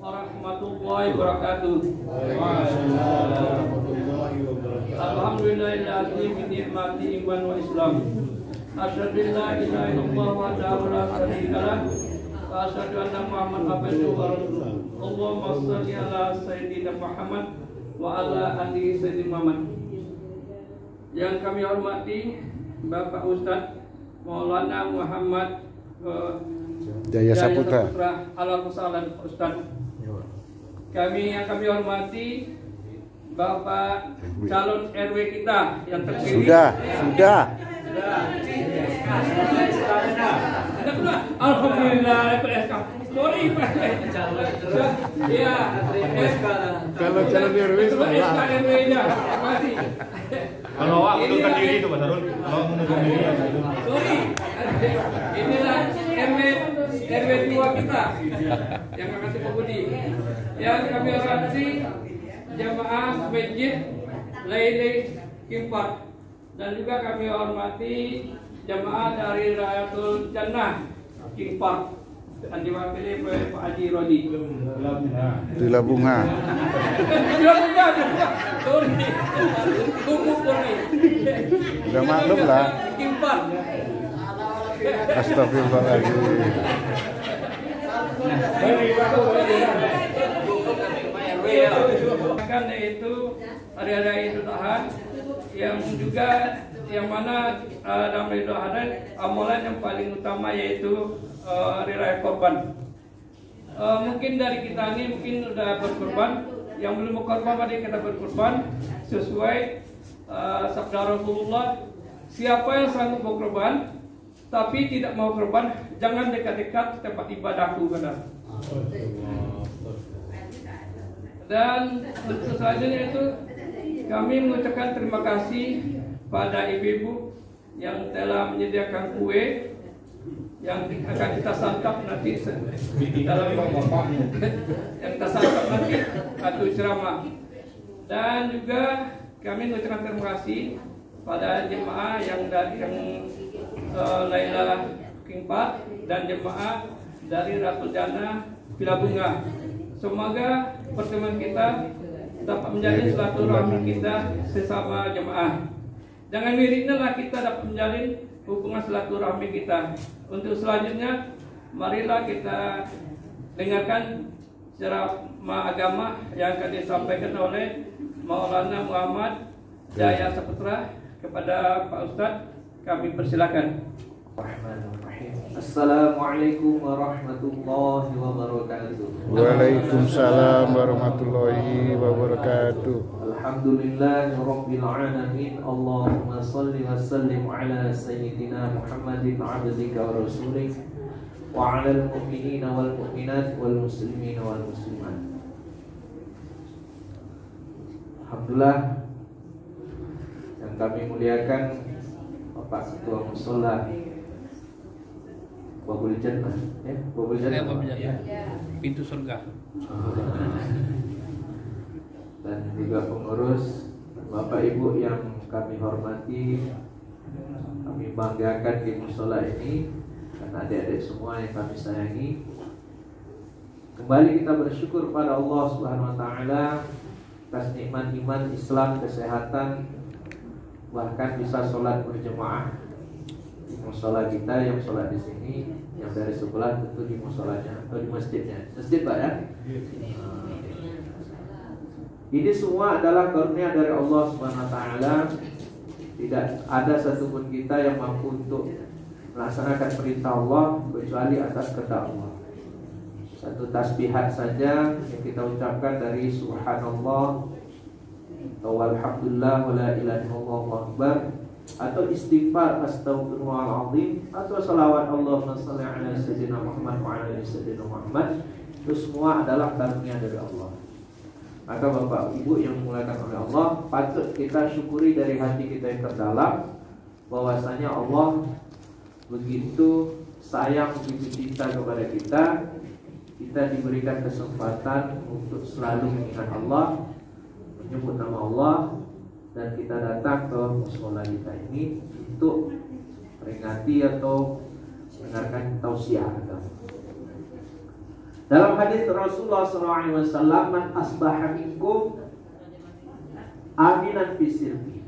warahmatullahi wabarakatuh. Alhamdulillahilladzi bi ni'mati iman wa islam. Asyhadu an la ilaha illallah wahdahu la syarika lah wa asyhadu anna Muhammadan abduhu wa rasuluh. Allahumma shalli ala sayyidina Muhammad wa ala ali sayyidina Muhammad. Yang kami hormati Bapak Ustadz Maulana Muhammad Jaya Saputra Al-Musalan Ustadz. Yang kami hormati Bapak calon RW kita yang terpilih. Sudah. Alhamdulillah. Sorry Pak. Ya. Kalau calon RW RW-nya. Masih. Kalau mengundurkan diri itu Mas Harun, kalau mengundurkan diri sorry. Inilah RW 2 kita yang kasih Pak Budi. Yang kami hormati jamaah masjid Laili Kimpar, dan juga kami hormati jamaah dari Rayatul Jannah Kimpar yang diwakili oleh Pak Haji Rodi di Labunga. Sorry. Udah maklum lah. Kimpar. Astagfirullahaladzim. Kan yaitu hari-hari Idul Adha yang mana dalam Idul Adha amalan yang paling utama yaitu hari raya korban. Mungkin dari kita ini mungkin sudah berkorban, yang belum berkorban mari kita berkorban sesuai sabda Rasulullah, siapa yang sanggup berkorban tapi tidak mau korban, jangan dekat-dekat tempat ibadahku, benar. Dan selanjutnya itu kami mengucapkan terima kasih pada ibu-ibu yang telah menyediakan kue yang akan kita santap nanti dalam yang kita santap nanti atau ceramah. Dan juga kami mengucapkan terima kasih pada jemaah yang dari Laila Kimpar dan jemaah dari Rayatul Jannah Pilabunga. Semoga pertemuan kita dapat menjalin silaturahmi kita sesama jemaah. Dengan miripnya lah kita dapat menjalin hubungan silaturahmi kita. Untuk selanjutnya, marilah kita dengarkan ceramah agama yang akan disampaikan oleh Maulana Muhammad Jaya Saputra. Kepada Pak Ustadz, kami persilakan. Assalamualaikum warahmatullahi wabarakatuh. Waalaikumsalam warahmatullahi wabarakatuh. Alhamdulillahirabbil alamin. Allahumma shalli wa sallim ala sayyidina Muhammadin abdika wa rasulih wa ala al-mu'minina wal mu'minat wal muslimina wal muslimat. Alhamdulillah yang kami muliakan Bapak Ketua Mushola Babul Jannah, ya, Babul Jannah, Pintu surga. Dan juga pengurus, Bapak Ibu yang kami hormati, kami banggakan di mushola ini, dan adik-adik semua yang kami sayangi. Kembali kita bersyukur pada Allah Subhanahu Wa Taala atas nikmat iman, Islam, kesehatan, bahkan bisa sholat berjemaah di mushola kita. Yang sholat di sini, yang dari sebelah tentu di musholanya atau di masjidnya. Masjid Pak ya. Ini semua adalah karunia dari Allah Subhanahu Wa Taala. Tidak ada satupun kita yang mampu untuk melaksanakan perintah Allah kecuali atas kehendak Allah. Satu tasbihat saja yang kita ucapkan dari Subhanallah atau Alhamdulillah wa la ilaha illallah Allahu akbar, atau istighfar astagfirullahaladzim, atau salawat Allahumma shalli ala sayyidina Muhammad wa ala sayyidina Muhammad, itu semua adalah karunia dari Allah. Maka Bapak Ibu yang dimuliakan oleh Allah, patut kita syukuri dari hati kita yang terdalam bahwasanya Allah begitu sayang, begitu cinta kepada kita. Kita diberikan kesempatan untuk selalu mengingat Allah, menyebut nama Allah, dan kita datang ke mushola kita ini untuk peringati atau mendengarkan tausiah agama. Dalam hadis Rasulullah SAW, man asbaha minkum aminan fi sirri.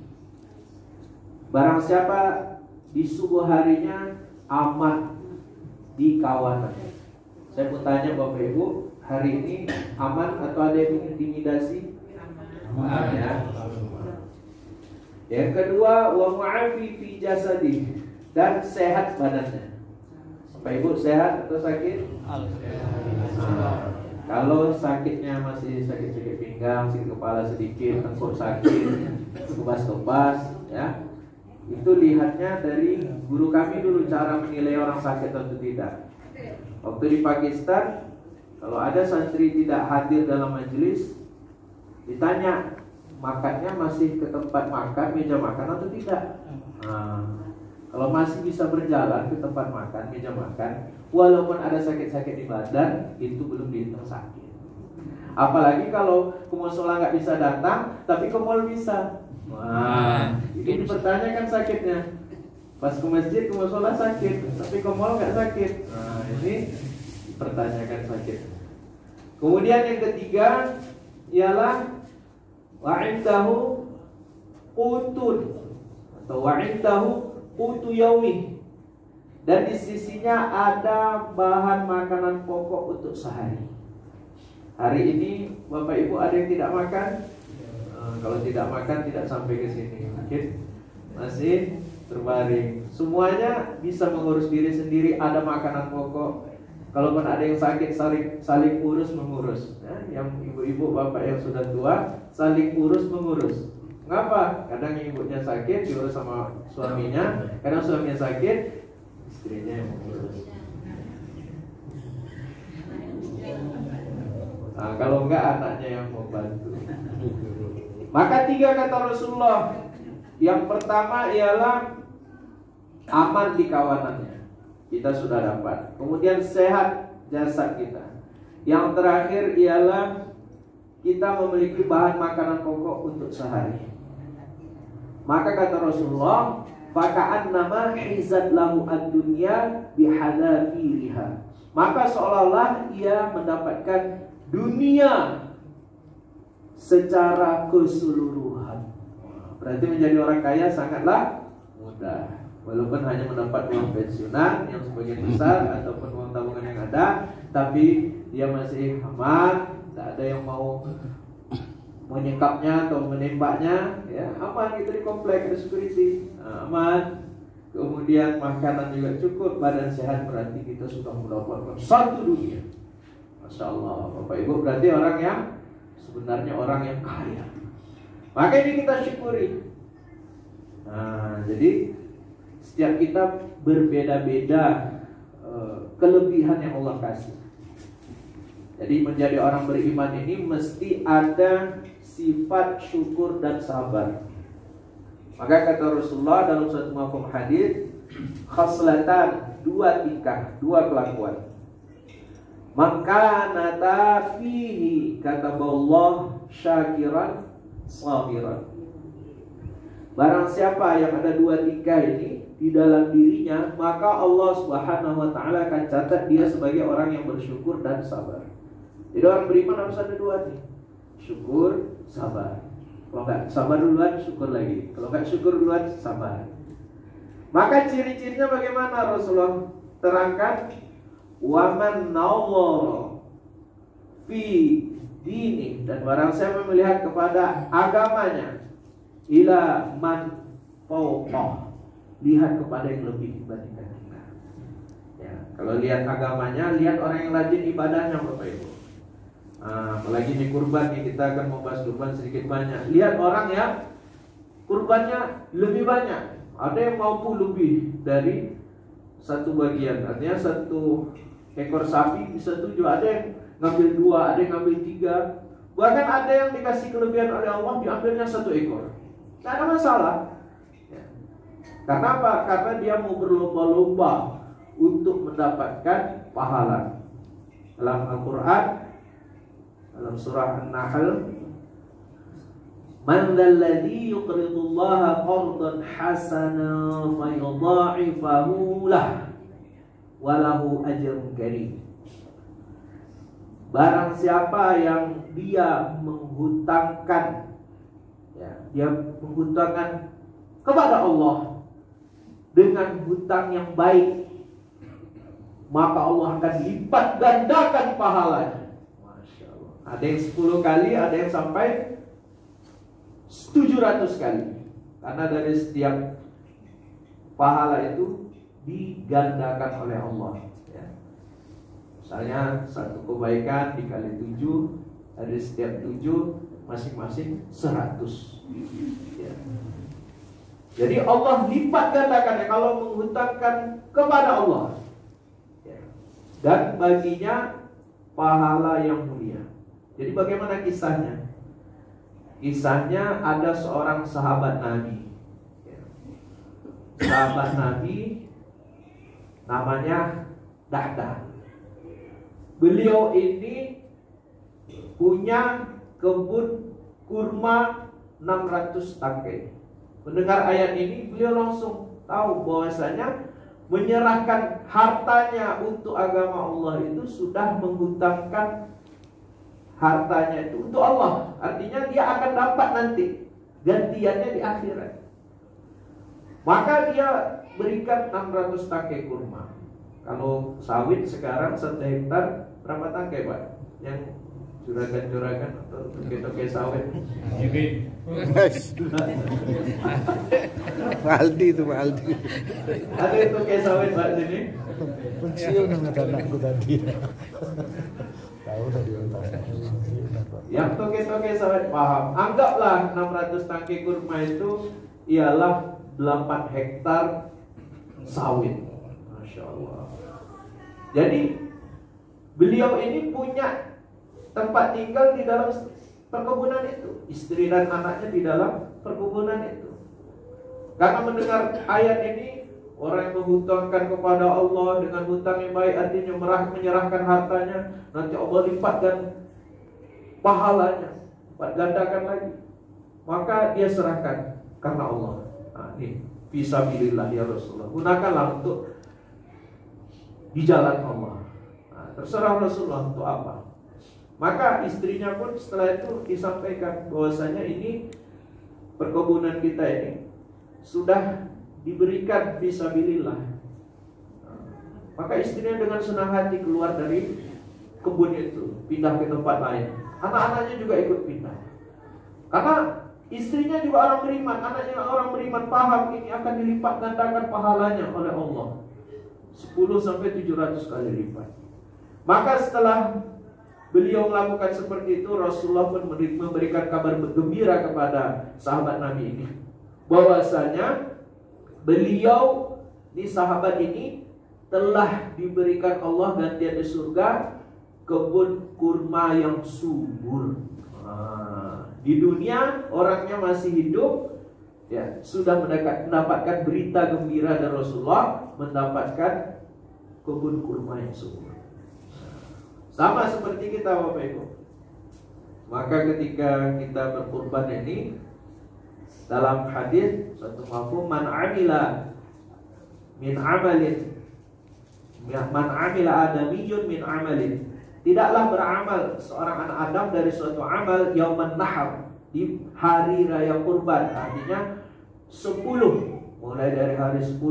Barang siapa di subuh harinya aman di kawanan. Saya mau tanya Bapak Ibu, hari ini aman atau ada yang intimidasi? Aman ya. Yang kedua, wa mu'afi fi jasadi, dan sehat badannya. Bapak Ibu sehat atau sakit? Kalau sakitnya masih sakit-sakit pinggang, sakit kepala sedikit, tengkuk sakit, kebas-kebas, ya, itu lihatnya dari guru kami dulu cara menilai orang sakit atau tidak. Waktu di Pakistan, kalau ada santri tidak hadir dalam majelis, ditanya makannya masih ke tempat makan, meja makan atau tidak. Kalau masih bisa berjalan ke tempat makan, meja makan, walaupun ada sakit-sakit di badan, itu belum dihitung sakit. Apalagi kalau ke musola nggak bisa datang, tapi ke mall bisa. Ini dipertanyakan sakitnya. Pas ke masjid, ke musola sakit, tapi ke mall nggak sakit. Ini dipertanyakan sakit. Kemudian yang ketiga ialah wa'indahu qutun atau wa'indahu qutu yaumi, dan di sisinya ada bahan makanan pokok untuk sehari. Hari ini Bapak Ibu ada yang tidak makan? Kalau tidak makan tidak sampai ke sini, mungkin masih terbaring. Semuanya bisa mengurus diri sendiri, ada makanan pokok. Kalaupun ada yang sakit, saling urus mengurus. Yang ibu-ibu bapak yang sudah tua, saling urus mengurus. Mengapa? Kadang ibunya sakit diurus sama suaminya, kadang suaminya sakit, istrinya yang mengurus. Kalau enggak, anaknya yang membantu. Maka 3 kata Rasulullah. Yang pertama ialah aman di kawanannya, kita sudah dapat. Kemudian sehat jasad kita. Yang terakhir ialah kita memiliki bahan makanan pokok untuk sehari. Maka kata Rasulullah, faka'annama hizat lahu ad-dunya bihadafiriha. Maka seolah-olah ia mendapatkan dunia secara keseluruhan. Berarti menjadi orang kaya sangatlah mudah. Walaupun hanya mendapat uang pensiunan yang sebagian besar ataupun uang tabungan yang ada, tapi dia masih aman, tidak ada yang mau menyekapnya atau menembaknya, ya, aman gitu di komplek, ada security, aman. Kemudian makanan juga cukup, badan sehat, berarti kita sudah mendapatkan satu dunia. Masya Allah, Bapak Ibu, berarti orang yang sebenarnya orang yang kaya. Maka ini kita syukuri. Jadi setiap kita berbeda-beda kelebihan yang Allah kasih. Jadi menjadi orang beriman ini mesti ada sifat syukur dan sabar. Maka kata Rasulullah dalam suatu mafhum hadis, khaslatan, 2 tingkah, 2 kelakuan. Maka nata fihi kata Allah syakiran sabiran. Barang siapa yang ada 2 tingkah ini di dalam dirinya, maka Allah Subhanahu wa taala akan catat dia sebagai orang yang bersyukur dan sabar. Jadi orang beriman harus ada 2 nih. Syukur, sabar. Kalau enggak sabar duluan, syukur lagi. Kalau enggak syukur duluan, sabar. Maka ciri-cirinya bagaimana Rasulullah terangkan? Wa man nawwara fi dini, dan barang siapa melihat kepada agamanya, ila man fawqa, lihat kepada yang lebih dibandingkan kita. Ya, kalau lihat agamanya, lihat orang yang rajin ibadahnya, Bapak Ibu. Apalagi di kurban nih, kita akan membahas kurban sedikit banyak. Lihat orang yang kurbannya lebih banyak. Ada yang mampu lebih dari 1 bagian. Artinya 1 ekor sapi bisa 7. Ada yang ngambil 2, ada yang ngambil 3. Bahkan ada yang dikasih kelebihan oleh Allah, diambilnya 1 ekor. Tidak ada masalah. Ya. Karena apa? Karena dia mau berlomba-lomba untuk mendapatkan pahala. Dalam Al-Quran, dalam surah An-Nahl, man dzalladzi yuqridullaha qardan hasanan fayudha'ifahu lahu wa lahu ajrun karim. barang siapa yang dia menghutangkan, dia menghutangkan kepada Allah dengan hutang yang baik, maka Allah akan lipat gandakan pahalanya. Masya Allah. Ada yang 10 kali, ada yang sampai 700 kali. Karena dari setiap pahala itu digandakan oleh Allah. Misalnya satu kebaikan dikali 7, dari setiap 7 masing-masing 100. Jadi Allah lipat gandakan kalau menghutangkan kepada Allah, dan baginya pahala yang mulia. Jadi bagaimana kisahnya? Kisahnya ada seorang sahabat Nabi. Sahabat Nabi namanya Dahdah. Beliau ini punya kebun kurma 600 tangkai. Mendengar ayat ini, beliau langsung tahu bahwasanya menyerahkan hartanya untuk agama Allah itu sudah menghutangkan hartanya itu untuk Allah. Artinya dia akan dapat nanti gantiannya di akhirat. Maka dia berikan 600 tangkai kurma. Kalau sawit sekarang 1 hektar berapa tangkai, Pak? Yang juragan-juragan atau toke-toke sawit? Pak Aldi itu, Pak Aldi. Ada itu toke sawit, Pak, sini? Pensiun dengan anakku tadi. Tahu tadi. Yang toke-toke sawit paham. Anggaplah 600 tangkai kurma itu ialah 8 hektar sawit. Masya Allah. Jadi beliau ini punya tempat tinggal di dalam perkebunan itu, istri dan anaknya di dalam perkebunan itu. Karena mendengar ayat ini, orang yang menghutangkan kepada Allah dengan hutang yang baik, artinya menyerahkan hartanya, nanti Allah lipatkan pahalanya, lipat gandakan lagi. Maka dia serahkan karena Allah. Nah, ini fisabilillah ya Rasulullah. Gunakanlah untuk di jalan Allah. Nah, terserah Rasulullah untuk apa. Maka istrinya pun setelah itu disampaikan bahwasanya ini perkebunan kita ini sudah diberikan fisabilillah. Maka istrinya dengan senang hati keluar dari kebun itu, pindah ke tempat lain. Anak-anaknya juga ikut pindah. Karena istrinya juga orang beriman, anaknya orang beriman, paham ini akan dilipat gandakan pahalanya oleh Allah. 10-700 kali lipat. Maka setelah beliau melakukan seperti itu, Rasulullah pun memberikan kabar gembira kepada sahabat Nabi ini, bahwasanya beliau di sahabat ini telah diberikan Allah gantian di surga kebun kurma yang subur. Di dunia orangnya masih hidup, ya sudah mendapatkan berita gembira dari Rasulullah, mendapatkan kebun kurma yang subur. Sama seperti kita, Bapak Ibu. Maka ketika kita berkurban ini, dalam hadis satu mafhum, man amila min amalin, man amila adamiyun min amalin, tidaklah beramal seorang anak Adam dari suatu amal yauman nahar, di hari raya kurban. Artinya 10, mulai dari hari 10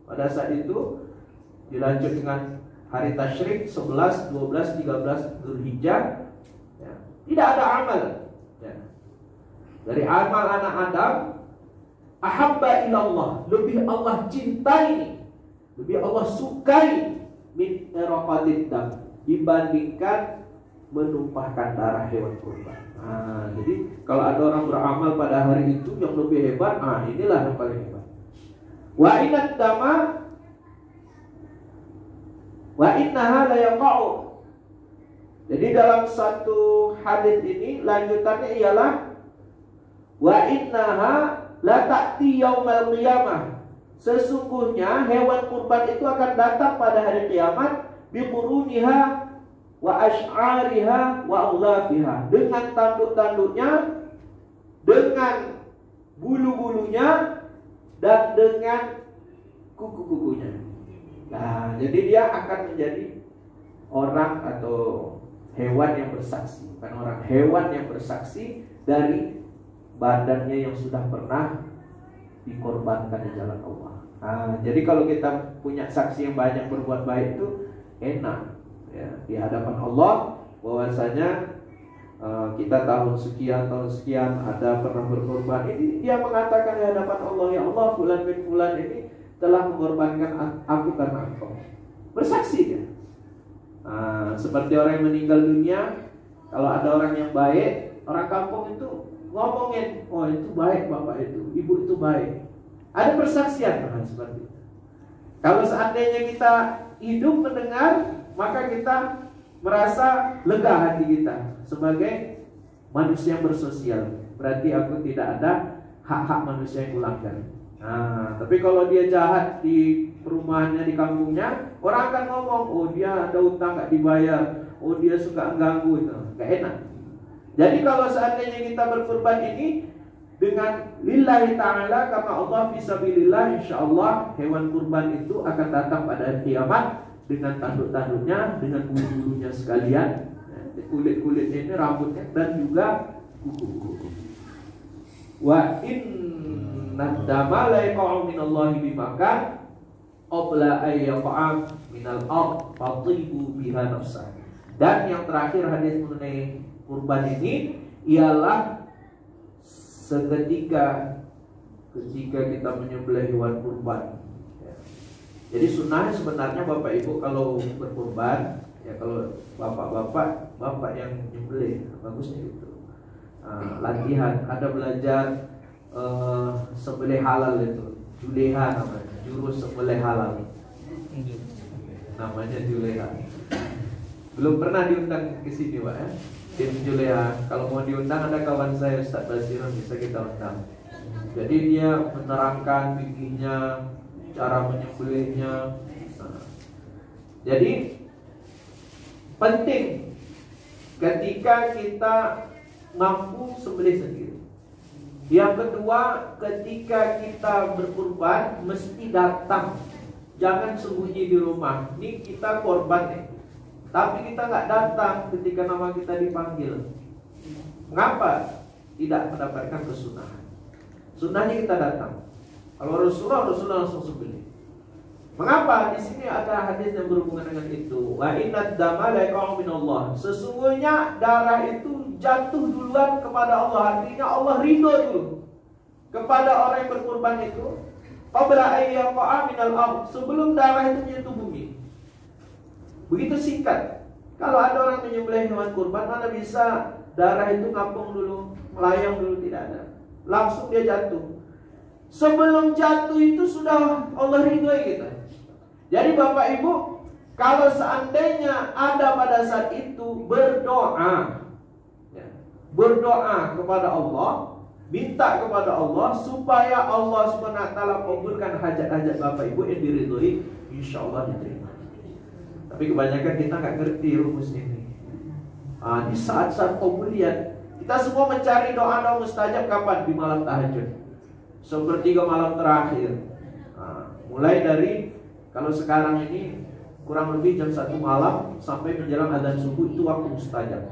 pada saat itu dilanjut dengan hari tasyrik 11, 12, 13 Dzulhijjah, ya. Tidak ada amal, ya. Dari amal anak Adam, ahabba ilallah, lebih Allah cintai, lebih Allah sukai min iraqatid dam, dibandingkan menumpahkan darah hewan kurban. Jadi kalau ada orang beramal pada hari itu yang lebih hebat, inilah yang paling hebat. Wa inad dama wa innaha la yaqa'u. Jadi dalam satu hadis ini lanjutannya ialah wa innaha la ta'ti yaumal qiyamah. Sesungguhnya hewan kurban itu akan datang pada hari kiamat biquruniha wa ash'ariha wa aghlafiha, dengan tanduk-tanduknya, dengan bulu-bulunya, dan dengan kuku-kukunya. Nah, jadi dia akan menjadi orang atau hewan yang bersaksi, bukan orang, hewan yang bersaksi dari badannya yang sudah pernah dikorbankan di jalan Allah. Nah, jadi kalau kita punya saksi yang banyak berbuat baik itu enak ya, di hadapan Allah bahwasanya kita tahun sekian ada pernah berkorban. Ini dia mengatakan di hadapan Allah, ya Allah, fulan bin fulan ini telah mengorbankan aku karena engkau. Bersaksi dia. Seperti orang yang meninggal dunia, kalau ada orang yang baik, orang kampung itu ngomongin, oh itu baik bapak itu, ibu itu baik. Ada persaksian seperti itu. Kalau seandainya kita hidup mendengar, maka kita merasa lega hati kita sebagai manusia yang bersosial. Berarti aku tidak ada hak-hak manusia yang ulangkan. Tapi kalau dia jahat di perumahannya, di kampungnya, orang akan ngomong, oh dia ada utang gak dibayar, oh dia suka mengganggu, itu gak enak. Jadi kalau seandainya kita berkorban ini dengan lillahi ta'ala, karena Allah fisabilillah, insyaallah hewan kurban itu akan datang pada hari kiamat dengan tanduk-tanduknya, dengan bulu-bulunya sekalian, kulit-kulitnya ini, rambutnya, dan juga kuku-kuku. Wa inna dama la yaqa'u minallahi bimakan qabla ay yaqa'a minal ard fatibu biha nafsah. Dan yang terakhir hadis mengenai kurban ini ialah ketika kita menyembelih hewan kurban. Jadi sunnahnya sebenarnya Bapak Ibu kalau berkurban, ya kalau bapak yang menyembelih, bagusnya itu latihan, ada belajar sembelih halal itu, juleha namanya, jurus sembelih halal, namanya juleha. Belum pernah diundang ke sini Pak ya, tim juleha. Kalau mau diundang ada kawan saya Ustaz Basiran, bisa kita undang. Jadi dia menerangkan fikihnya, cara menyembelihnya. Jadi penting ketika kita mampu sembelih sendiri. Yang kedua, ketika kita berkurban mesti datang, jangan sembunyi di rumah. Ini kita korban nih, tapi kita nggak datang ketika nama kita dipanggil. Mengapa tidak mendapatkan kesunahan? Sunnahnya kita datang. Kalau Rasulullah langsung sembelih. Mengapa? Di sini ada hadis yang berhubungan dengan itu. Wa inna dama la yaqa'u minallah. Sesungguhnya darah itu jatuh duluan kepada Allah. Artinya Allah ridho dulu kepada orang yang berkurban itu. Qabla ay yaqa'a minal ard. Sebelum darah itu menyentuh bumi. Begitu singkat. Kalau ada orang menyembelih hewan kurban, mana bisa darah itu ngapung dulu, melayang dulu, tidak ada. Langsung dia jatuh. Sebelum jatuh itu sudah Allah ridhoi kita. Jadi Bapak Ibu, kalau seandainya ada pada saat itu berdoa, ya, berdoa kepada Allah, minta kepada Allah supaya Allah SWT kabulkan hajat-hajat Bapak Ibu yang diridhoi, insya Allah diterima. Tapi kebanyakan kita nggak ngerti rumus ini. Di saat-saat pemulihan, kita semua mencari doa mustajab kapan? Di malam tahajud. Sepertiga malam terakhir. Mulai dari, kalau sekarang ini kurang lebih jam 1 malam sampai menjelang adzan subuh, itu waktu mustajab.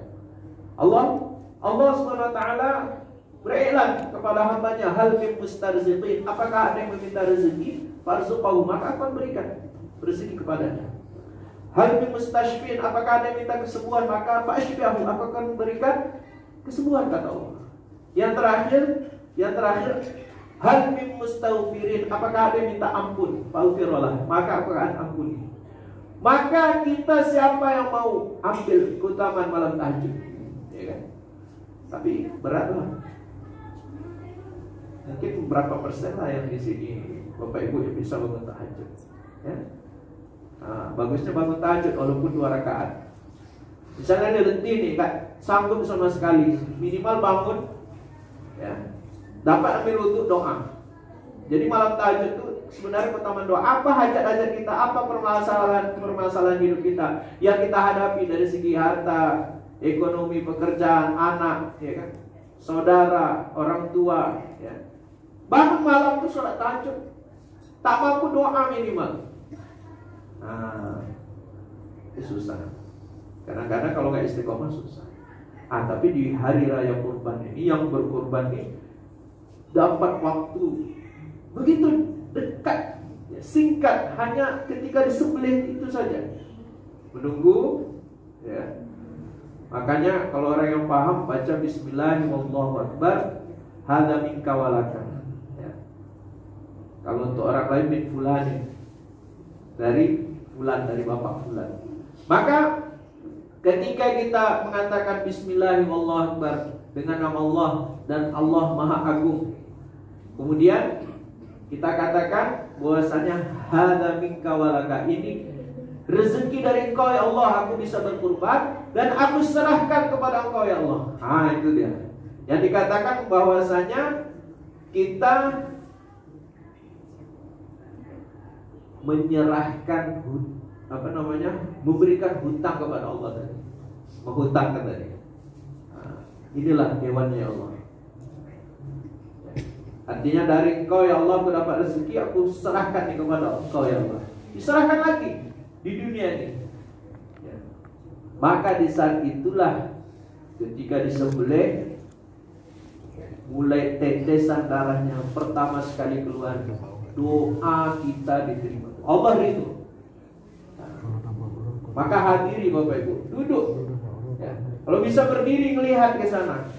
Allah SWT beriklan kepada hambanya, hal min mustarziqin, apakah ada yang meminta rezeki? Farzuqahu, maka akan berikan rezeki kepadanya. Hal min mustashfin, apakah ada yang minta kesembuhan? Maka fa'ashfi'ahu, aku akan berikan kesembuhan, kata Allah. Yang terakhir, hal min mustaghfirin, apakah ada yang minta ampun? Faghfirullah, maka aku akan ampuni. Maka kita siapa yang mau ambil keutamaan malam tahajud, ya kan? Tapi beratlah. Mungkin berapa persen lah yang di sini Bapak Ibu yang bisa bangun tahajud, ya? Bagusnya bangun tahajud walaupun 2 rakaat. Misalnya dia letih nih, gak sanggup sama sekali, minimal bangun, ya, dapat ambil wudhu, doa. Jadi malam tahajud itu sebenarnya pertama doa. Apa hajat-hajat kita, apa permasalahan hidup kita yang kita hadapi dari segi harta, ekonomi, pekerjaan, anak, ya kan, saudara, orang tua, ya. Bangun malam itu sholat tahajud, tak mampu doa minimal. Itu susah. Kadang-kadang kalau nggak istiqomah susah. Tapi di hari raya kurban ini yang berkurban ini dapat waktu begitu dekat, ya, singkat, hanya ketika disembelih itu saja. Menunggu, ya. Makanya kalau orang yang paham baca Bismillahirrahmanirrahim, hadza minka walaka. Ya. Kalau untuk orang lain min fulani, dari fulan, dari bapak fulan. Maka ketika kita mengatakan Bismillahirrahmanirrahim dengan nama Allah dan Allah Maha Agung, kemudian kita katakan bahwasanya hadza minka walaka, ini rezeki dari Engkau ya Allah, aku bisa berkurban dan aku serahkan kepada Engkau ya Allah. Itu dia. Yang dikatakan bahwasanya kita menyerahkan memberikan hutang kepada Allah tadi. Menghutangkan tadi. Inilah hewannya Allah. Artinya dari Engkau ya Allah aku dapat rezeki, aku serahkan kepada Engkau ya Allah. Diserahkan lagi di dunia ini. Ya. Maka di saat itulah ketika disembelih, mulai tetesan darahnya pertama sekali keluar, doa kita diterima. Allah ridho. Maka hadiri Bapak Ibu, duduk. Ya. Kalau bisa berdiri melihat ke sana.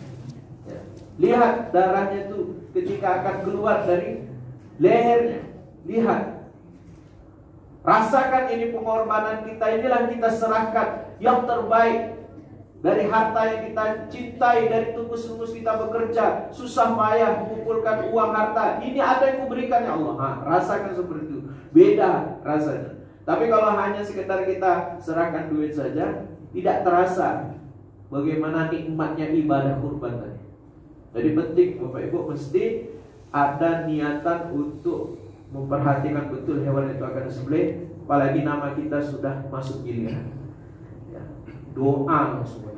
Ya. Lihat darahnya itu ketika akan keluar dari lehernya. Lihat. Rasakan ini pengorbanan kita, inilah kita serahkan yang terbaik dari harta yang kita cintai, dari tubuh-tubuh kita bekerja, susah payah mengumpulkan uang harta. Ini ada yang memberikan ya Allah. Rasakan seperti itu. Beda rasanya. Tapi kalau hanya sekedar kita serahkan duit saja, tidak terasa bagaimana nikmatnya ibadah kurban tadi. Jadi penting Bapak Ibu mesti ada niatan untuk memperhatikan betul hewan itu akan disembelih, apalagi nama kita sudah masuk giliran. Ya. Doa semua.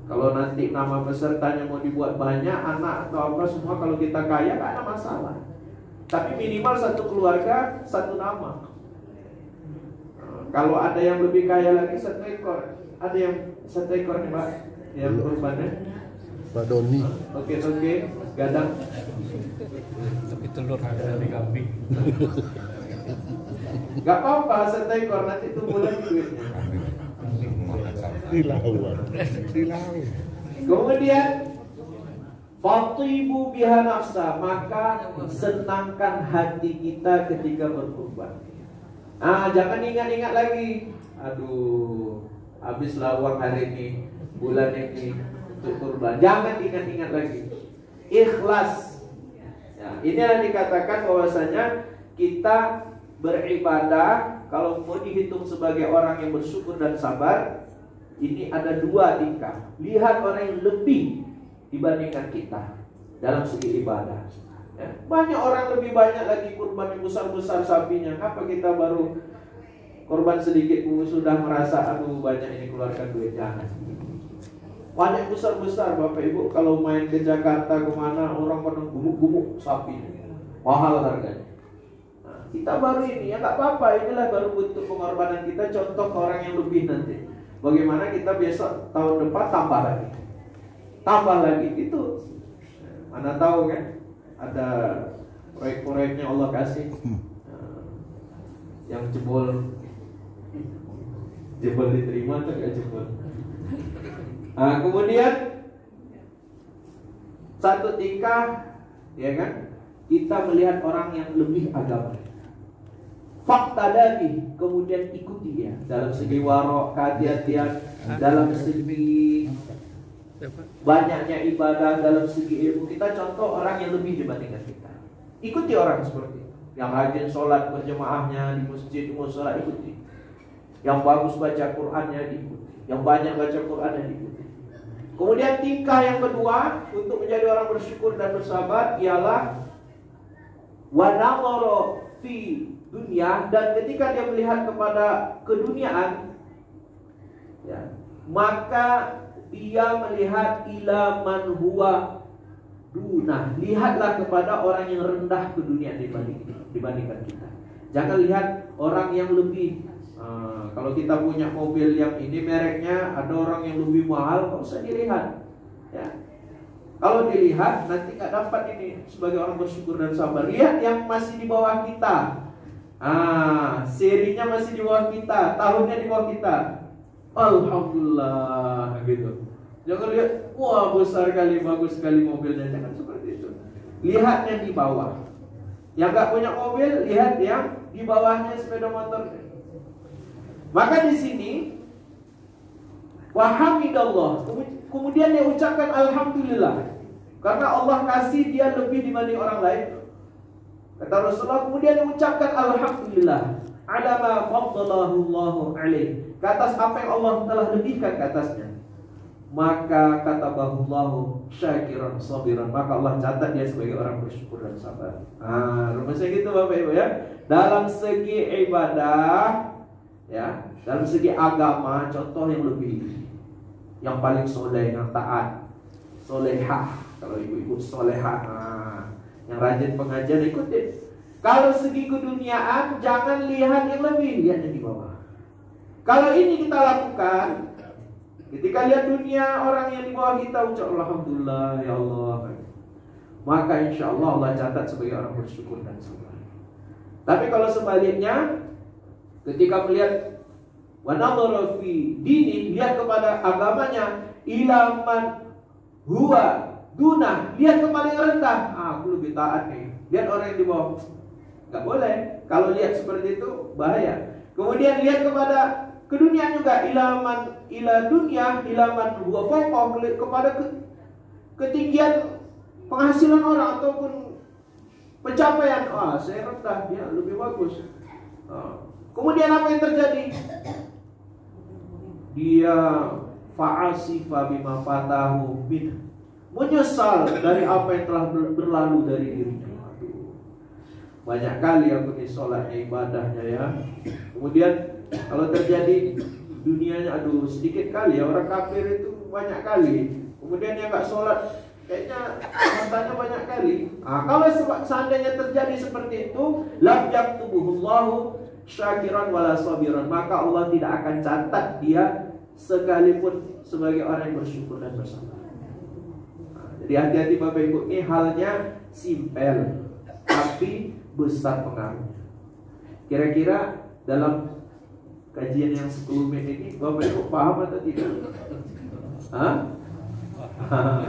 Kalau nanti nama pesertanya mau dibuat banyak, anak atau apa semua, kalau kita kaya gak ada masalah. Tapi minimal satu keluarga satu nama. Kalau ada yang lebih kaya lagi satu ekor. Ada yang satu ekor nih Pak, yang kurbannya Pak Doni. Oke, gadang. Tapi telur dari kambing. Gak apa-apa, satu ekor nanti tumbuh lagi duitnya. Dilawan. Kemudian fatibu biha nafsa, maka senangkan hati kita ketika berkurban. Jangan ingat-ingat lagi, aduh, habis lawang hari ini, bulan ini untuk kurban. Jangan ingat-ingat lagi. Ikhlas. Ya, ini yang dikatakan bahwasanya kita beribadah, kalau mau dihitung sebagai orang yang bersyukur dan sabar, ini ada dua tingkah. Lihat orang yang lebih dibandingkan kita dalam segi ibadah. Ya, banyak orang lebih banyak lagi kurban yang besar-besar sapinya. Kenapa kita baru korban sedikit sudah merasa aduh banyak ini keluarkan duit? Jangan. Banyak besar-besar Bapak Ibu, kalau main ke Jakarta kemana orang pada gumuk-gumuk sapi, mahal harganya. Kita baru ini ya nggak apa-apa, inilah baru bentuk pengorbanan kita, contoh ke orang yang lebih nanti. Bagaimana kita besok tahun depan tambah lagi itu, mana tahu kan? Ada proyek-proyeknya Allah kasih yang jebol diterima atau gak jebol. Kemudian satu tingkah, ya kan? Kita melihat orang yang lebih agama. Fakta dari kemudian ikuti dia dalam segi warok, kehati-hatian, dalam segi banyaknya ibadah, dalam segi ilmu. Kita contoh orang yang lebih dibandingkan kita. Ikuti orang seperti itu. Yang rajin sholat berjemaahnya di masjid, di mushola, ikuti. Yang bagus baca Qur'annya diikuti. Yang banyak baca Qur'annya diikuti. Kemudian tingkah yang kedua untuk menjadi orang bersyukur dan bersabar ialah wa nadhara fi dunia, dan ketika dia melihat kepada keduniaan, ya, maka dia melihat ila man huwa dunah. Lihatlah kepada orang yang rendah ke dunia dibandingkan kita. Jangan lihat orang yang lebih Kalau kita punya mobil yang ini mereknya, ada orang yang lebih mahal, nggak usah dilihat. Ya. Kalau dilihat nanti nggak dapat ini sebagai orang bersyukur dan sabar. Lihat yang masih di bawah kita. Serinya masih di bawah kita, tahunnya di bawah kita. Alhamdulillah gitu. Jangan lihat, wah besar kali, bagus sekali mobilnya. Jangan seperti itu. Lihat yang di bawah. Yang nggak punya mobil, lihat yang di bawahnya sepeda motor. Maka di sini wahamidallah, kemudian dia ucapkan alhamdulillah, karena Allah kasih dia lebih dibanding orang lain. Kata Rasulullah, kemudian dia ucapkan alhamdulillah ala ma faddalahu Allahu alaih, ke atas apa yang Allah telah lebihkan ke atasnya. Maka kata bahullahu syakiran sabiran, maka Allah catat dia sebagai orang bersyukur dan sabar. Rumusnya gitu Bapak Ibu ya. Dalam segi ibadah, ya, dalam segi agama, contoh yang lebih, yang paling soleh, yang taat, solehah. Kalau ibu-ibu solehah, yang rajin pengajian ikutin. Kalau segi keduniaan, jangan lihat yang lebih, lihat yang di bawah. Kalau ini kita lakukan, ketika lihat dunia orang yang di bawah kita, ucap alhamdulillah ya Allah, maka insya Allah Allah catat sebagai orang bersyukur dan sabar. Tapi kalau sebaliknya, ketika melihat wanadhara fi dini, lihat kepada agamanya, ilaman huwa dunah, lihat kepada yang rendah, aku lebih taat nih. Lihat orang yang di bawah, nggak boleh. Kalau lihat seperti itu bahaya. Kemudian lihat kepada ke dunia juga, ila dunia ilaman huwa fawqa, kepada ketinggian penghasilan orang ataupun pencapaian. Saya rendah, dia lebih bagus. Kemudian apa yang terjadi? Dia fa'asifa bima fatahu min, menyesal dari apa yang telah berlalu dari dirinya. Banyak kali aku nih sholatnya, ibadahnya ya. Kemudian kalau terjadi dunianya, aduh sedikit kali ya, orang kafir itu banyak kali. Kemudian yang gak sholat kayaknya matanya banyak kali. Kalau seandainya terjadi seperti itu, lam yaktubuhullahu syakiran wala sabiran, maka Allah tidak akan catat dia sekalipun sebagai orang yang bersyukur dan bersabar. Jadi hati-hati Bapak Ibu, ini halnya simpel tapi besar pengaruhnya. Kira-kira dalam kajian yang 10 menit ini Bapak Ibu paham atau tidak?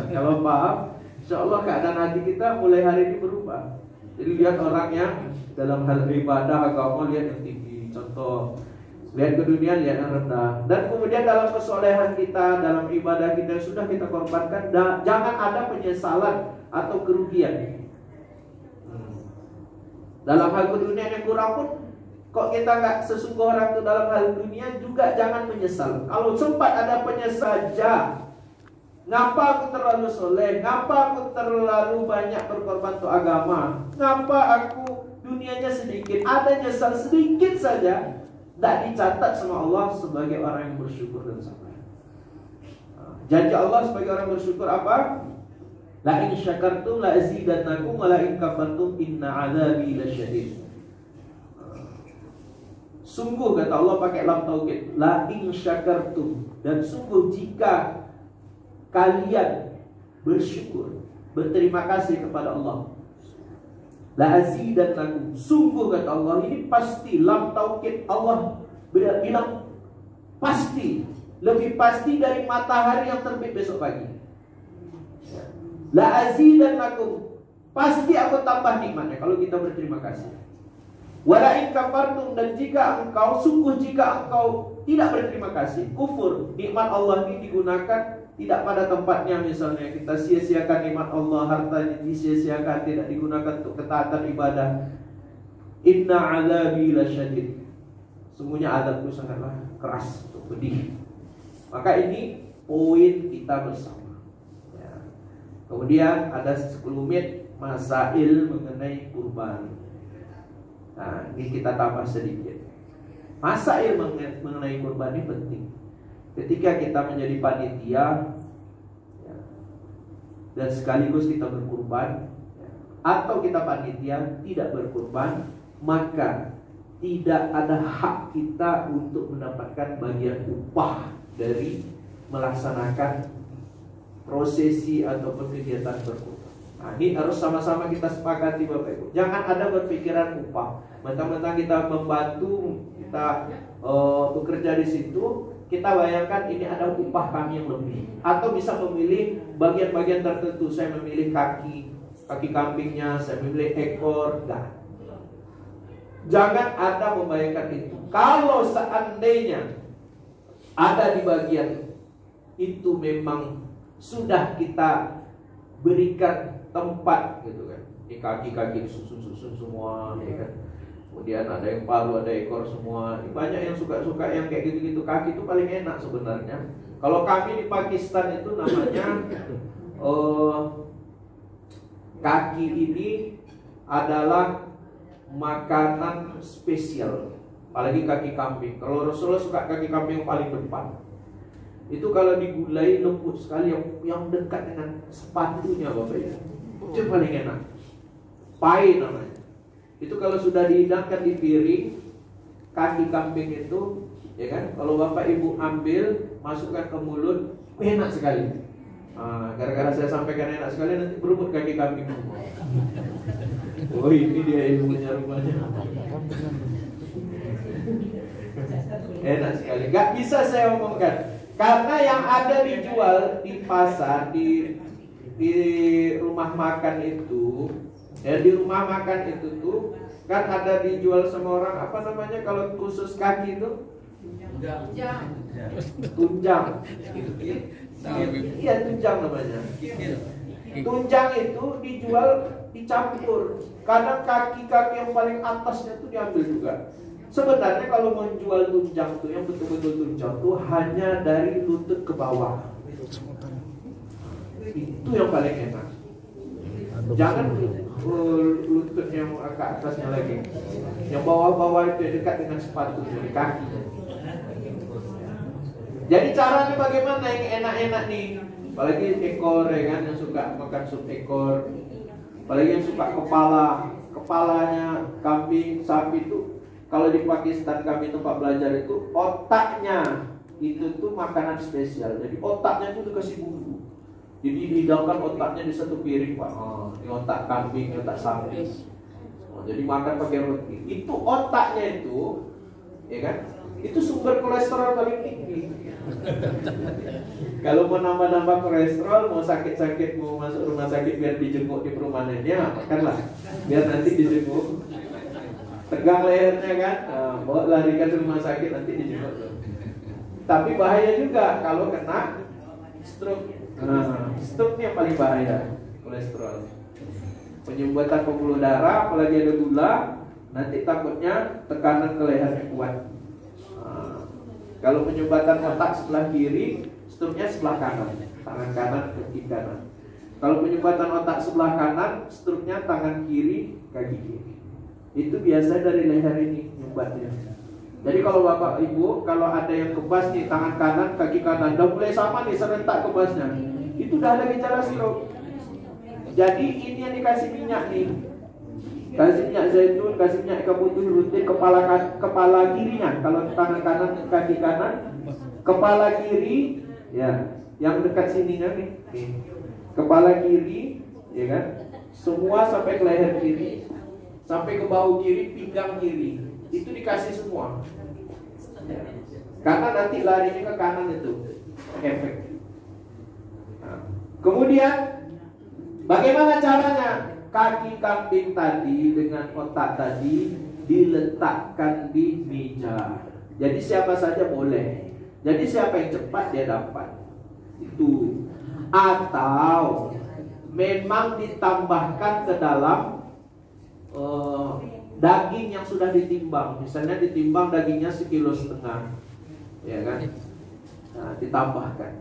Kalau paham, insya Allah keadaan hati kita mulai hari ini berubah. Jadi lihat orang yang dalam hal ibadah agama, lihat yang tinggi, contoh. Lihat ke dunia, lihat yang rendah. Dan kemudian dalam kesolehan kita, dalam ibadah kita yang sudah kita korbankan, jangan ada penyesalan atau kerugian. Dalam hal keduniaan yang kurang pun, kok kita nggak sesungguh orang itu dalam hal dunia, juga jangan menyesal. Kalau sempat ada penyesal, ngapa aku terlalu soleh, ngapa aku terlalu banyak berkorban untuk agama, ngapa aku dunianya sedikit, ada nyesal sedikit saja, tidak dicatat sama Allah sebagai orang yang bersyukur dan sabar. Janji Allah sebagai orang bersyukur apa? La in syakartum la azidannakum wa la in kafartum inna adzabi lasyadid. Sungguh kata Allah pakai lam taukid, la in syakartum, dan sungguh jika kalian bersyukur, berterima kasih kepada Allah, la azidannakum, sungguh kata Allah, ini pasti, lam taukid, Allah bilang pasti, lebih pasti dari matahari yang terbit besok pagi. La azidannakum, pasti aku tambah nikmatnya kalau kita berterima kasih. Wala in kafartum, dan jika engkau, sungguh jika engkau tidak berterima kasih, kufur, nikmat Allah ini digunakan tidak pada tempatnya. Misalnya kita sia-siakan nikmat Allah, harta disia-siakan, tidak digunakan untuk ketaatan ibadah. Inna azabi lasyadid, sungguhnya azabku sangatlah keras untuk pedih. Maka ini poin kita bersama. Kemudian ada sekelumit masail mengenai kurban. Nah, ini kita tambah sedikit. Masail mengenai kurban ini penting. Ketika kita menjadi panitia dan sekaligus kita berkurban, atau kita panitia tidak berkurban, maka tidak ada hak kita untuk mendapatkan bagian upah dari melaksanakan prosesi ataupun kegiatan berkurban. Nah, ini harus sama-sama kita sepakati Bapak Ibu. Jangan ada berpikiran upah. Mentang-mentang kita membantu, kita bekerja di situ, kita bayangkan ini ada upah kami yang lebih. Atau bisa memilih bagian-bagian tertentu. Saya memilih kaki kambingnya, saya memilih ekor. Nah, jangan ada membayangkan itu. Kalau seandainya ada di bagian itu memang sudah kita berikan tempat gitu kan. Di kaki-kaki susun semua, ya kan. Kemudian ada yang paru, ada ekor semua. Banyak yang suka-suka yang kayak gitu-gitu. Kaki itu paling enak sebenarnya. Kalau kami di Pakistan itu namanya kaki ini adalah makanan spesial. Apalagi kaki kambing. Kalau Rasulullah suka kaki kambing yang paling depan. Itu kalau digulai lembut sekali, yang dekat dengan sepatunya Bapak Ibu. Itu paling enak. Pai namanya. Itu kalau sudah dihidangkan di piring, kaki kambing itu, ya kan? Kalau Bapak Ibu ambil, masukkan ke mulut, enak sekali. Gara-gara saya sampaikan enak sekali, nanti berebut kaki kambing semua. Oh, ini dia ilmunya rupanya. Enak sekali. Gak bisa saya omongkan. Karena yang ada dijual di pasar, di rumah makan itu, ya di rumah makan itu tuh kan ada dijual sama orang, apa namanya kalau khusus kaki itu? Tunjang. Iya, tunjang namanya. Tunjang itu dijual dicampur. Kadang kaki-kaki yang paling atasnya itu diambil juga. Sebenarnya kalau menjual tunjang tuh yang betul-betul tunjang tuh hanya dari lutut ke bawah. Itu yang paling enak. Jangan lutut yang ke atasnya lagi. Yang bawah-bawah itu dekat dengan sepatu dari kaki. Jadi caranya bagaimana yang enak-enak nih? Apalagi ekor ya kan, yang suka makan sup ekor. Apalagi yang suka kepalanya kambing, sapi itu. Kalau di Pakistan kami tempat belajar itu, otaknya itu tuh makanan spesial. Jadi otaknya itu dikasih bumbu. Jadi dihidangkan otaknya di satu piring Pak. Ini otak kambing, otak sapi. Jadi makan pakai roti. Itu otaknya itu, ya kan? Itu sumber kolesterol paling tinggi. Kalau mau nambah-nambah kolesterol, mau sakit-sakit, mau masuk rumah sakit biar dijenguk di perumahannya, makanlah. Biar nanti dijenguk. Tegang lehernya kan, bawa larikan ke rumah sakit nanti dijenguk. Tapi bahaya juga kalau kena stroke. Stroke yang paling bahaya, kolesterol. Penyumbatan pembuluh darah, apalagi ada gula, nanti takutnya tekanan ke lehernya kuat. Kalau penyumbatan otak sebelah kiri, stroke-nya sebelah kanan, tangan kanan, kaki kanan. Kalau penyumbatan otak sebelah kanan, stroke-nya tangan kiri, kaki kiri. Itu biasa dari leher ini nyumbatnya. Jadi kalau Bapak Ibu, kalau ada yang kebas nih tangan kanan, kaki kanan, udah mulai sama nih serentak kebasnya, itu udah ada gejala stroke. Jadi ini yang dikasih minyak nih, kasih minyak zaitun, kasih minyak ikan putih rutin kepala kirinya. Kalau tangan kanan, kaki kanan, kepala kiri, ya, yang dekat sininya nih, kepala kiri, ya kan, semua sampai ke leher kiri, sampai ke bahu kiri, pinggang kiri, itu dikasih semua. Ya. Karena nanti larinya ke kanan itu efek. Nah, kemudian bagaimana caranya? Kaki kambing tadi dengan otak tadi diletakkan di meja. Jadi siapa saja boleh. Jadi siapa yang cepat dia dapat. Itu. Atau memang ditambahkan ke dalam daging yang sudah ditimbang. Misalnya ditimbang dagingnya 1,5 kilo, ya kan? Nah, ditambahkan.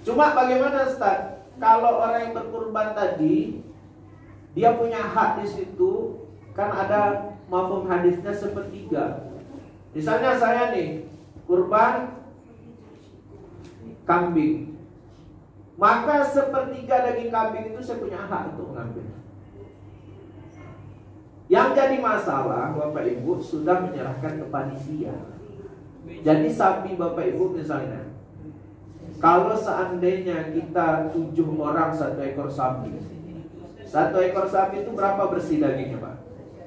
Cuma bagaimana Ustaz? Kalau orang yang berkurban tadi, dia punya hak di situ, kan ada mafhum hadisnya sepertiga. Misalnya saya nih kurban kambing, maka sepertiga daging kambing itu saya punya hak untuk mengambil. Yang jadi masalah Bapak Ibu sudah menyerahkan ke panitia. Jadi sapi Bapak Ibu misalnya, kalau seandainya kita 7 orang 1 ekor sapi, 1 ekor sapi itu berapa bersih dagingnya Pak?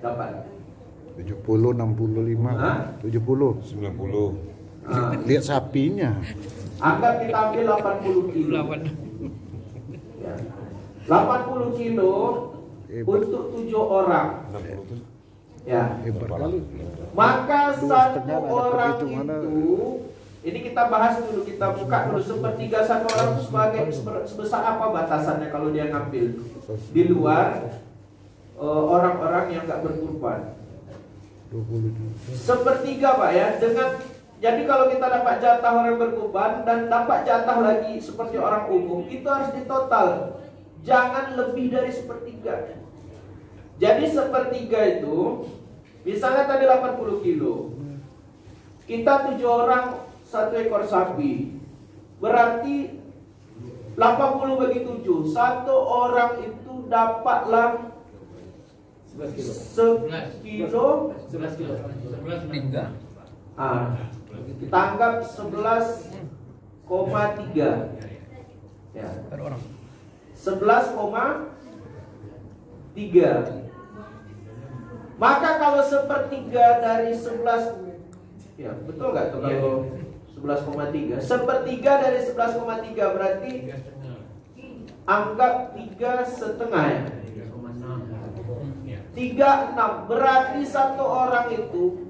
Dapat 70, 65, Hah? 70. 90. Lihat sapinya. Anggap kita ambil 80 kilo ya. 80 kilo untuk 7 orang 60 tuh. ya. Hebat kali. Maka 2,5 satu ada orang perhitungannya. itu, ini kita bahas dulu, kita buka dulu sepertiga satu orang itu sebagai sebesar apa batasannya kalau dia ngambil di luar orang-orang yang nggak berkurban. 20. Sepertiga Pak ya, dengan jadi kalau kita dapat jatah orang berkurban dan dapat jatah lagi seperti orang umum, itu harus ditotal. Jangan lebih dari sepertiga. Jadi sepertiga itu, misalnya tadi 80 kilo, kita 7 orang 1 ekor sapi, berarti 80 bagi 7, 1 orang itu dapatlah 11 kilo. Kita anggap 11,3 ya. 11,3. Maka kalau sepertiga dari 11, ya betul nggak tuh kalau 11,3? Sepertiga dari 11,3 berarti anggap 3,5 ya. 3,6 berarti satu orang itu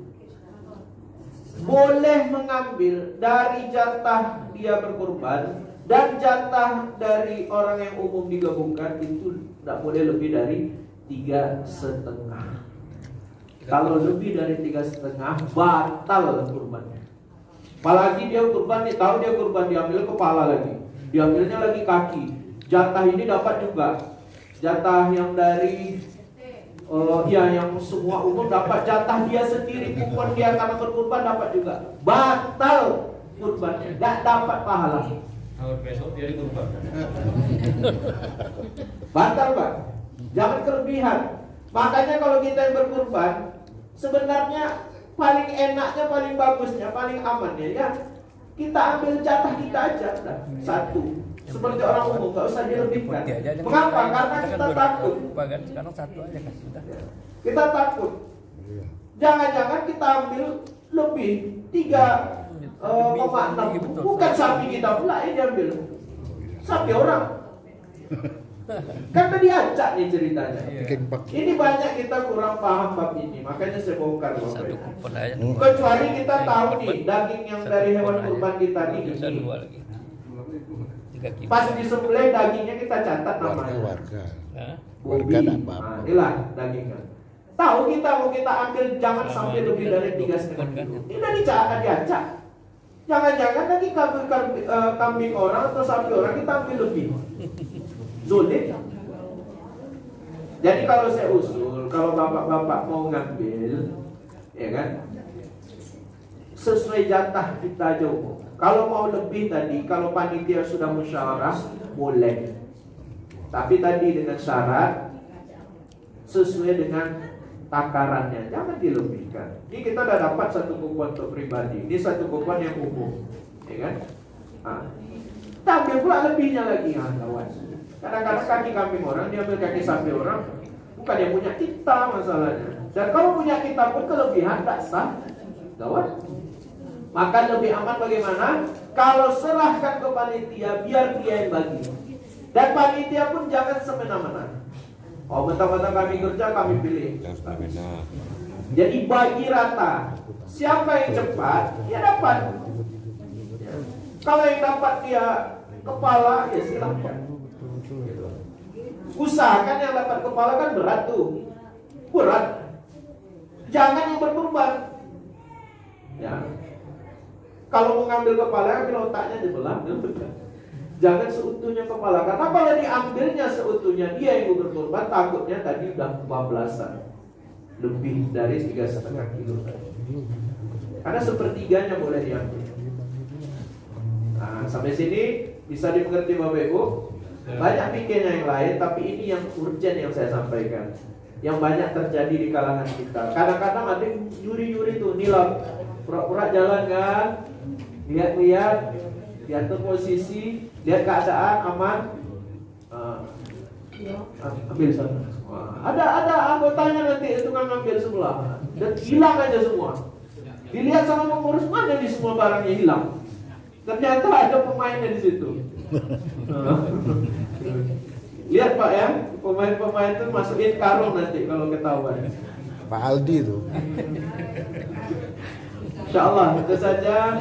boleh mengambil dari jatah dia berkorban dan jatah dari orang yang umum digabungkan itu tidak boleh lebih dari 3,5. Kalau lebih dari 3,5 batal kurbannya. Apalagi dia kurban, dia tahu dia kurban, diambil kepala lagi, diambilnya lagi kaki. Jatah ini dapat juga. Jatah yang dari yang semua umum dapat, jatah dia sendiri, kupon dia karena berkurban dapat juga. Batal kurbannya, tidak dapat pahala. Besok dia dikurban. Batal Pak. Jangan kelebihan. Makanya kalau kita yang berkurban, sebenarnya paling enaknya, paling bagusnya, paling amannya ya kita ambil jatah kita aja, dah. Satu. Seperti orang umum, nggak usah dilebihkan. Mengapa? Karena kita takut. Sekarang satu aja kan sudah. Kita takut. Jangan-jangan kita ambil lebih 3,6. Bukan sapi kita pula yang diambil, sapi orang. Karena diacak nih ceritanya. Ini banyak kita kurang paham bab ini, makanya saya bongkar Bapak. Kecuali kita tahu nih daging yang dari hewan kurban kita nih ini. Pas disembelih dagingnya kita catat namanya. Warga. Bobi. Nah, inilah dagingnya. Tahu kita mau kita ambil jangan sampai lebih dari 3,5 kilo. Ini udah diacak. Jangan-jangan lagi kambing orang atau sapi orang kita ambil lebih. Sulit. Jadi kalau saya usul, kalau bapak-bapak mau ngambil, ya kan, sesuai jatah kita aja umum. Kalau mau lebih tadi, kalau panitia sudah musyawarah, boleh. Tapi tadi dengan syarat sesuai dengan takarannya, jangan dilebihkan. Ini kita udah dapat satu kupon untuk pribadi, ini satu kupon yang umum, ya kan? Ambil pula lebihnya lagi, kawan. Kadang-kadang kaki kambing orang diambil kaki sapi orang, bukan yang punya kita masalahnya. Dan kalau punya kita pun kelebihan tak sah, kawan. Maka lebih aman bagaimana? Kalau serahkan ke panitia, biar dia yang bagi. Dan panitia pun jangan semena-mena. Oh, mentang-mentang kami kerja, kami pilih. Jadi bagi rata. Siapa yang cepat, dia dapat. Kalau yang dapat dia kepala, ya silahkan. Usahakan yang dapat kepala kan berat tuh. Berat. Jangan yang berkorban. Ya. Kalau mengambil kepala, ambil otaknya dibelah. Jangan seutuhnya kepala. Karena kalau diambilnya seutuhnya, dia yang berkorban, takutnya tadi udah kebablasan. Lebih dari 3,5 kilo. Karena sepertiganya boleh diambil. Nah, sampai sini bisa dimengerti Bapak Ibu. Banyak pikirnya yang lain, tapi ini yang urgent yang saya sampaikan. yang banyak terjadi di kalangan kita. Kadang-kadang ada yang nyuri-nyuri tuh, nilai pura-pura jalan kan, lihat-lihat, diatur posisi, lihat keadaan aman, ambil sana. Ada anggotanya nanti itu kan ngambil sebelah dan hilang aja semua. Dilihat sama pengurus, mana di semua barangnya hilang. Ternyata ada pemainnya di situ. Lihat Pak ya, pemain-pemain itu masukin karung nanti kalau ketahuan. Pak Aldi itu. Insyaallah itu saja.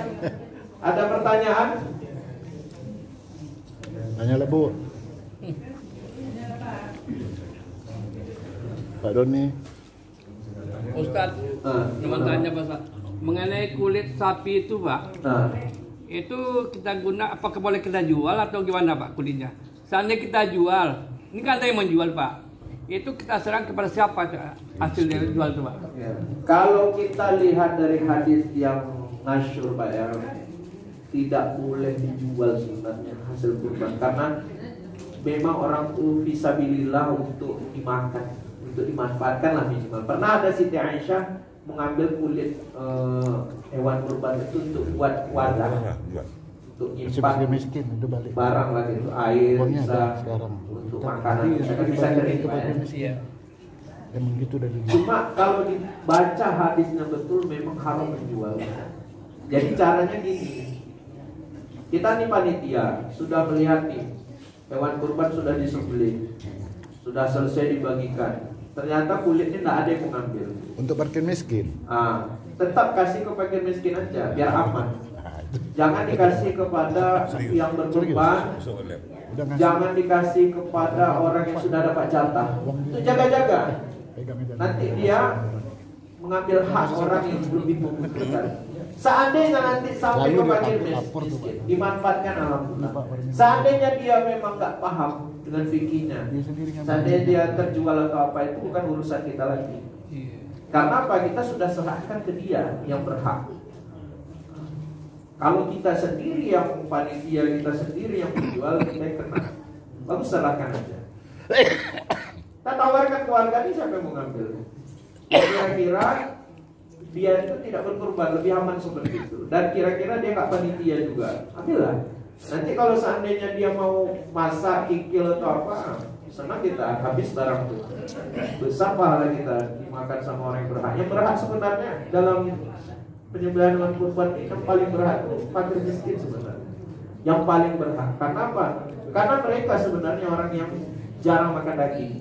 Ada pertanyaan? Tanyalah Bu. Pak Doni. Ustadz, cuma tanya Pak Ustadz, mengenai kulit sapi itu Pak, itu kita guna, apakah boleh kita jual atau gimana Pak kulitnya? Seandainya kita jual, ini kan ada yang menjual Pak, itu kita serang kepada siapa hasil dari jual itu Pak? Ya. Kalau kita lihat dari hadis yang masyhur Pak ya, tidak boleh dijual sebenarnya hasil kurban, karena memang orang itu fisabilillah untuk dimakan, untuk dimanfaatkan lah minimal. Pernah ada Siti Aisyah mengambil kulit hewan kurban itu untuk buat wadah, untuk nyimpan miskin itu balik. barang lah gitu, air Uangnya bisa ada sekarang. untuk makanan, bisa kering Pak ya. Iya. Emang gitu dari Cuma kalau dibaca hadisnya betul memang haram menjual. Jadi caranya gini, kita nih panitia sudah melihat nih hewan kurban sudah disembelih, sudah selesai dibagikan. Ternyata kulitnya tidak ada yang mengambil. untuk parkir miskin. Tetap kasih ke fakir miskin aja biar aman. Jangan dikasih kepada yang berkorban. Udah ngasih. Jangan dikasih kepada orang yang sudah dapat jatah. Itu jaga-jaga. Nanti dia mengambil hak orang yang lebih membutuhkan. Seandainya nanti sampai ke fakir miskin, dimanfaatkan alhamdulillah. Seandainya dia memang nggak paham dengan fikihnya, seandainya dia terjual atau apa, itu bukan urusan kita lagi. Karena apa? Kita sudah serahkan ke dia yang berhak. Kalau kita sendiri yang panitia, kita sendiri yang menjual, kita kena. Bagus serahkan aja. Kita tawarkan keluarga ini, siapa yang mau ngambil? Kira-kira dia itu tidak berkorban, lebih aman seperti itu. Dan kira-kira dia nggak panitia juga, ambillah. Nanti kalau seandainya dia mau masak, kikil atau apa, senang kita, habis barang itu. Besar pahala kita dimakan sama orang yang berhak. Yang berhak sebenarnya dalam penyembelihan hewan kurban ini yang paling berhak itu fakir miskin sebenarnya. Yang paling berhak. Karena apa? Karena mereka sebenarnya orang yang jarang makan daging.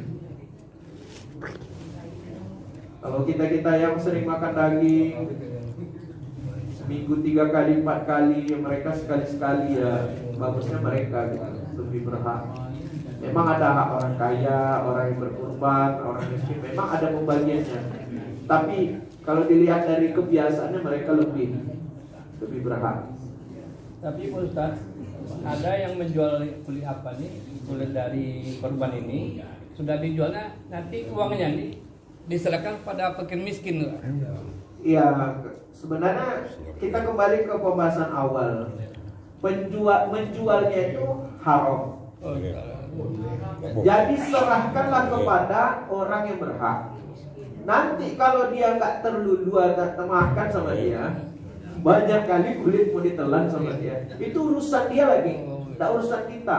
Kalau kita yang sering makan daging, seminggu 3 kali 4 kali, mereka sekali-sekali ya, bagusnya mereka gitu, lebih berhak. Memang ada hak orang kaya, orang yang berkorban, orang miskin, memang ada pembagiannya. Tapi kalau dilihat dari kebiasaannya mereka lebih berhak. Tapi Pak Ustaz, ada yang menjual kulit apa nih, kulit dari korban ini, sudah dijualnya, nanti uangnya nih diserahkan pada fakir miskin. Iya, sebenarnya kita kembali ke pembahasan awal. Menjualnya itu haram. Jadi serahkanlah kepada orang yang berhak. Nanti kalau dia nggak terlalu makan sama dia, banyak kali kulit mau ditelan sama dia, itu urusan dia lagi, tak urusan kita.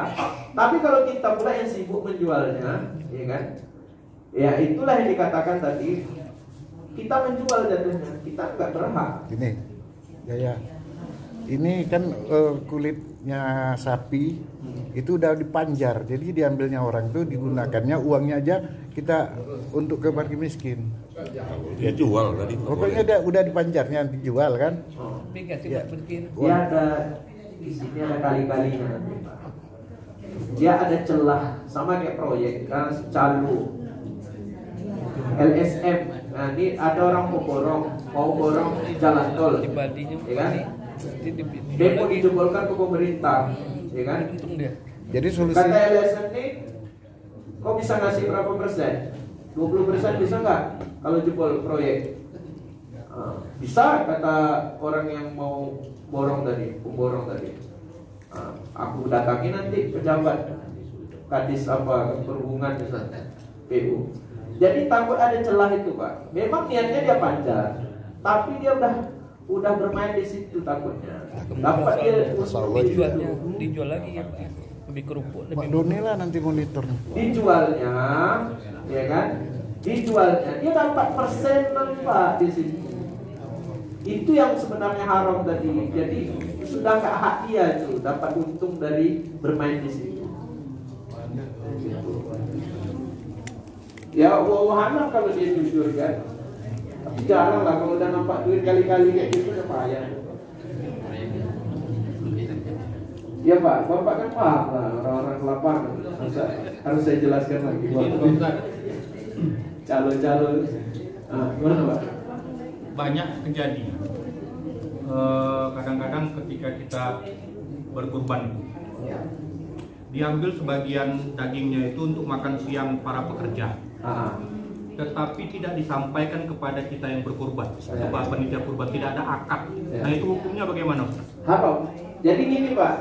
Tapi kalau kita pula yang sibuk menjualnya, ya kan? Ya itulah yang dikatakan tadi, kita menjual jatuhnya, kita nggak berhak. Ini, ya. Ini kan kulitnya sapi itu udah dipanjar, jadi diambilnya orang itu digunakannya uangnya aja kita untuk ke fakir miskin. Dia jual tadi. Pokoknya dia udah dipanjarnya dijual kan? Dikasih buat fakir. Dia ada di sini ada kali-kalinya nanti Pak. Dia ada celah sama kayak proyek kan, calo LSM. Nah ini ada orang mau borong jalan tol, ya kan? Depo dijebolkan ke pemerintah, ya kan? Jadi solusi Kata LSM ini, kok bisa ngasih berapa persen? 20% bisa nggak kalau jebol proyek? Bisa, kata orang yang mau pemborong tadi. Aku datangi nanti pejabat kadis apa perhubungan misalnya, PU. Jadi takut ada celah itu Pak. Memang niatnya dia panjar, tapi dia udah bermain di situ takutnya. Dapat dia dijual lagi ya Pak. Lebih kerupuk, Pak lebih Doni lah nanti monitornya. dijualnya, ya kan? Dijualnya dia dapat persenan Pak di situ. Itu yang sebenarnya haram tadi. Jadi sudah nggak hak dia itu dapat untung dari bermain di situ. Ya wahala kalau dia jujur kan. Tapi jarang lah kalau udah nampak duit kali-kali kayak gitu udah payah. Ya Pak, Bapak kan paham lah orang-orang kelaparan. Harus saya jelaskan lagi. Calon-calon. Gimana Pak? Banyak kejadian. Kadang-kadang ketika kita berkurban, diambil sebagian dagingnya itu untuk makan siang para pekerja. Tetapi tidak disampaikan kepada kita yang berkurban, kepada panitia kurban, tidak ada akad. Nah itu hukumnya bagaimana? Haram. Jadi gini Pak,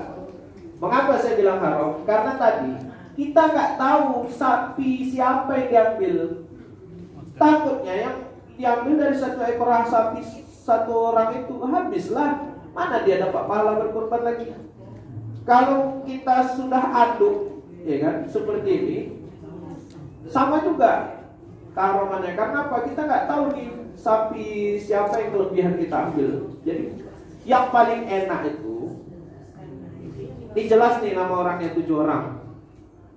mengapa saya bilang haram? Karena tadi kita nggak tahu sapi siapa yang diambil. Takutnya yang diambil dari satu ekor sapi satu orang itu habislah. Mana dia dapat pahala berkurban lagi? Kalau kita sudah aduk, ya kan, seperti ini, sama juga keharumannya. Karena apa? Kita nggak tahu nih sapi siapa yang kelebihan kita ambil. Jadi yang paling enak itu, ini jelas nih nama orangnya 7 orang.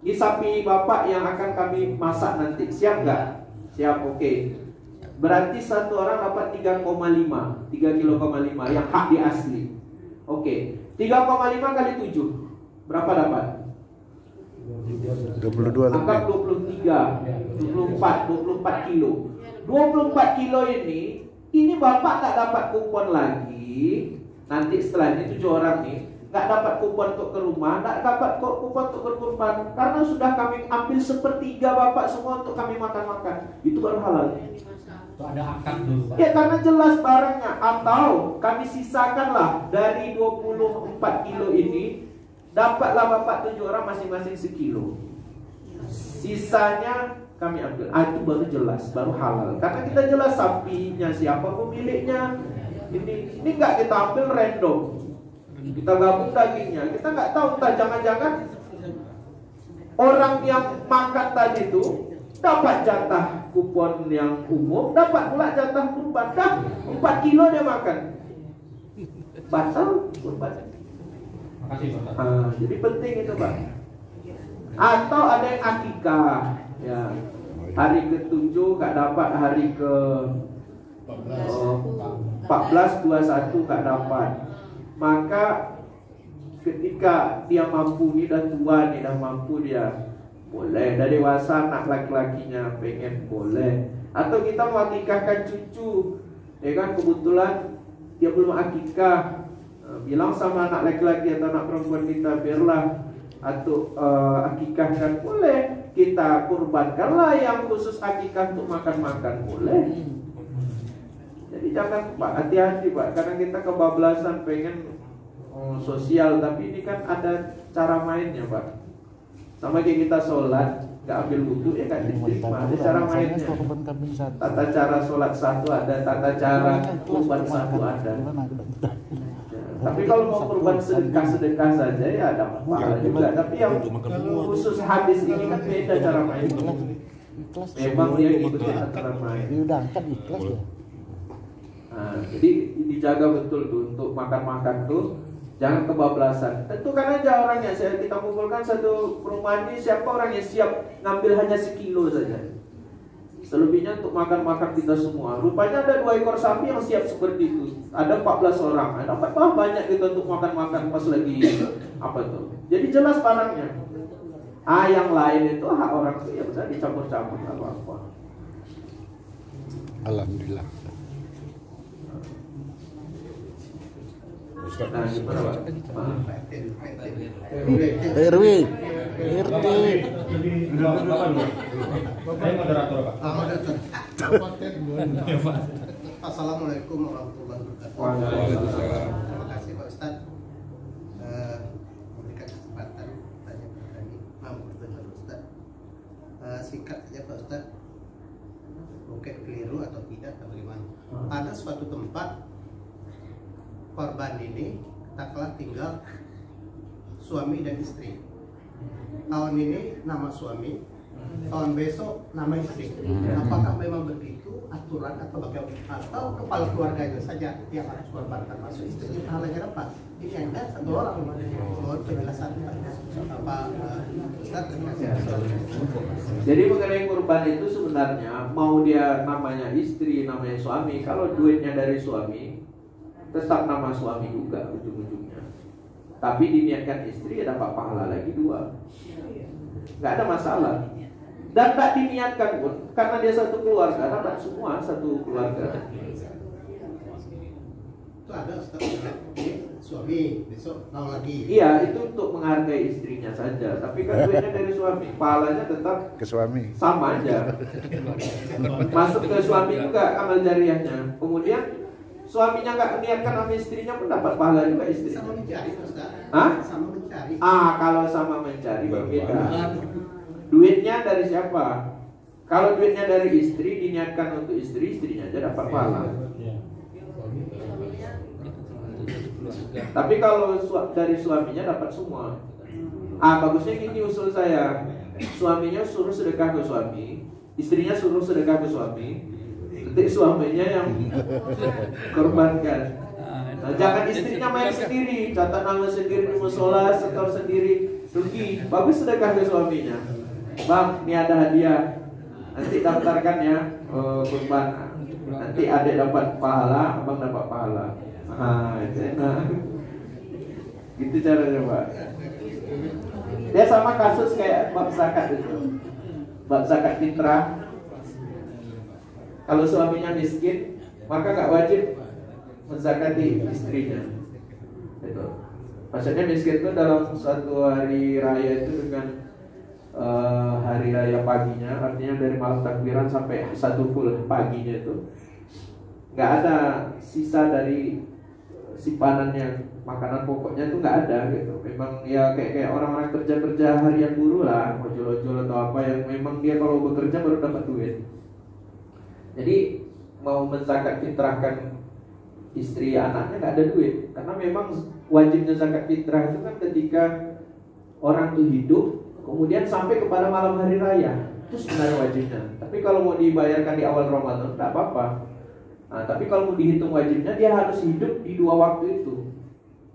Ini sapi bapak yang akan kami masak nanti. Siap nggak? Siap, oke. Berarti satu orang dapat 3,5 yang hak di asli. Oke. 3,5 kali 7 berapa dapat? 22 lebih. Anggap 24 kilo. 24 kilo ini bapak tak dapat kupon lagi. Nanti setelah ini 7 orang nih nggak dapat kupon untuk ke rumah, nggak dapat kupon untuk berkurban, karena sudah kami ambil sepertiga bapak semua untuk kami makan-makan. Itu baru halal. Itu ada akad dulu Pak. Ya karena jelas barangnya. Atau kami sisakanlah dari 24 kilo ini, dapatlah bapak 7 orang masing-masing sekilo. Sisanya kami ambil. Itu baru jelas, baru halal. Karena kita jelas sapinya siapa pemiliknya. Ini nggak kita ambil random. Kita gabung dagingnya. Kita nggak tahu, entah jangan-jangan orang yang makan tadi itu dapat jatah kupon yang umum, dapat pula jatah kurban. 4 kilo dia makan, batal kurban. Makasih Pak. Jadi penting itu Pak. Atau ada yang akikah, ya hari ke-7 gak dapat, hari ke 14, 21 gak dapat. Maka ketika dia mampu, nih dah tua nih, dah mampu dia, boleh. Dah dewasa anak laki-lakinya pengen, boleh. Atau kita mau akikahkan cucu, ya kan, kebetulan dia belum akikah, bilang sama anak laki-laki atau anak perempuan kita, biarlah atau akikahkan, boleh. Kita kurbankanlah yang khusus akikah untuk makan-makan, boleh. Jadi jangan Pak, hati-hati Pak, kadang kita kebablasan pengen sosial, tapi ini kan ada cara mainnya Pak. Sama kayak kita sholat, gak ambil wudhu ya kan diterima, ada cara mainnya. Tata cara sholat satu ada, tata cara kurban satu ada. Tapi kalau mau kurban sedekah saja ya ada pahala juga. Tapi yang khusus hadis ini kan beda cara mainnya. Memang dia ikuti aturan main. Udah angkat ikhlas ya. Jadi dijaga betul tuh untuk makan-makan tuh, jangan kebablasan. Tentukan aja orangnya. Kita kumpulkan satu perumahan ini, siapa orang yang siap ngambil hanya sekilo saja. Selebihnya untuk makan-makan kita semua. Rupanya ada 2 ekor sapi yang siap seperti itu. Ada 14 orang. Dapat banyak kita untuk makan-makan pas lagi apa tuh. Jadi jelas barangnya. Yang lain itu hak orang tuh ya bisa dicampur-campur apa-apa. Alhamdulillah. Nah, gimana Pak? RW, RT. Saya moderator Pak. Assalamualaikum warahmatullahi wabarakatuh. Waalaikumsalam. Terima kasih Pak Ustadz memberikan kesempatan tanya pada kami. Maaf bertanya Pak Ustadz. Singkat saja Pak Ustadz. mungkin keliru atau tidak atau bagaimana. Ada suatu tempat korban ini katakanlah tinggal suami dan istri. Tahun ini nama suami, tahun besok nama istri. Apakah memang begitu aturan atau bagaimana? Atau kepala keluarganya saja yang harus korban, termasuk istri halanya apa? Ini hanya satu orang. Mohon penjelasan apa Ustaz? Jadi mengenai kurban itu sebenarnya mau dia namanya istri, namanya suami, kalau duitnya dari suami tetap nama suami juga ujung-ujungnya. Tapi diniatkan istri ya dapat pahala lagi 2. Nggak ada masalah. Dan tak diniatkan pun karena dia satu keluarga, dapat semua satu keluarga. Itu ada Ustaz, suami besok tahu lagi. Iya, itu untuk menghargai istrinya saja. Tapi kan duitnya dari suami, pahalanya tetap Ke suami. sama aja. Masuk ke suami juga amal jariahnya. Kemudian suaminya nggak niatkan sama istrinya pun dapat pahala juga istri. Sama mencari Ustaz. Hah? Sama mencari. Kalau sama mencari berbeda. Duitnya dari siapa? Kalau duitnya dari istri diniatkan untuk istri, istrinya aja dapat pahala. Tapi kalau dari suaminya dapat semua. Bagusnya gini usul saya. Suaminya suruh sedekah ke suami, istrinya suruh sedekah ke suami, nanti suaminya yang korbankan. Nah, jangan istrinya main sendiri, catat nama sendiri di musola, setor sendiri, rugi. Bagus sedekah ke suaminya. Bang, ini ada hadiah, nanti daftarkan ya kurban. Nanti adik dapat pahala, abang dapat pahala. Itu enak. Gitu caranya Pak. Dia sama kasus kayak bab zakat itu. Bab zakat fitrah. Kalau suaminya miskin, maka nggak wajib menzakati istrinya. Itu. Maksudnya miskin itu dalam suatu hari raya itu dengan hari raya paginya, artinya dari malam takbiran sampai satu full paginya itu nggak ada sisa dari simpanannya, makanan pokoknya itu nggak ada gitu. Memang ya kayak orang-orang kerja harian buruh lah, ojol-ojol atau apa yang memang dia kalau bekerja baru dapat duit. Jadi mau menzakat fitrahkan istri anaknya nggak ada duit, karena memang wajibnya zakat fitrah itu kan ketika orang itu hidup kemudian sampai kepada malam hari raya, itu sebenarnya wajibnya. Tapi kalau mau dibayarkan di awal Ramadan nggak apa-apa. Nah, tapi kalau mau dihitung wajibnya dia harus hidup di 2 waktu itu.